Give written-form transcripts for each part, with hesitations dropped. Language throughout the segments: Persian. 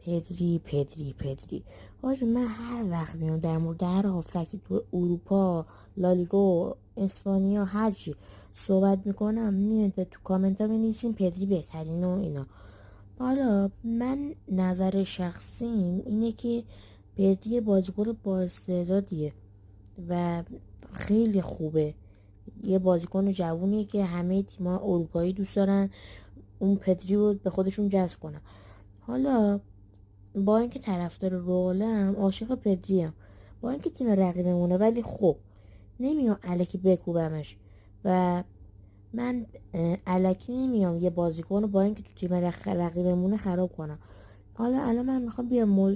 پدری پدری پدری. آره من هر وقت میام در مورد هر هافکی تو اروپا، لالیگا، اسپانیا، هر چی صحبت میکنم میاد تو کامنت ها بنویسیم پدری بهترین و اینا. حالا من نظر شخصیم اینه که پدری بازیکن با استعدادیه و خیلی خوبه. یه بازیکن جوونیه که همه تیم‌ها اروپایی دوست دارن اون پدری رو به خودشون جذب کنن. حالا با اینکه طرفدار رئالم عاشق پدریم، با اینکه تیم رقیبمونه، ولی خب نمیام الکی بکوبمش و من الکی نمیام یه بازیکن رو با اینکه تو تیم رقیبمونه خراب کنم. حالا الان من میخوام بیام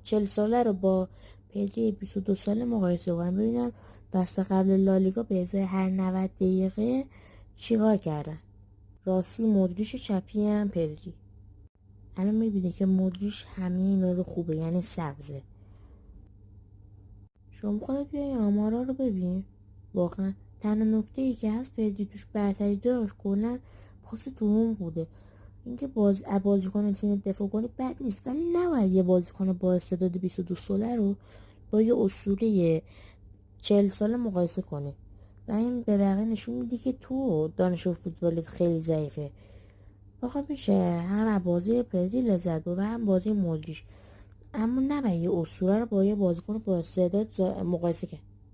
چل ساله رو با پدری 22 ساله مقایسه کنم ببینم دست قبل لالیگا به ازای هر 90 دقیقه چیکار کردن. راستی مودریچ، چپی هم پدری. الان میبینه که مودریچ همه اینا رو خوبه، یعنی سبزه. شما خودت بیای آمارا رو ببین. واقعا تنها نکته ای که هست پدری توش برتری داشت کلا پاس دوم بوده. اینکه بازیکن تیم دفاع کنی بد نیست، ولی نباید یه بازیکن با استعداد 22 ساله رو با یه اسطوره 40 ساله مقایسه کنی و این به بقیه نشون میده که تو دانش فوتبالت خیلی ضعیفه. آقا میشه هم از بازی پدری لذت برد و هم بازی مودریچ، اما نباید یه اسطوره رو با یه بازیکن با استعداد مقایسه کرد.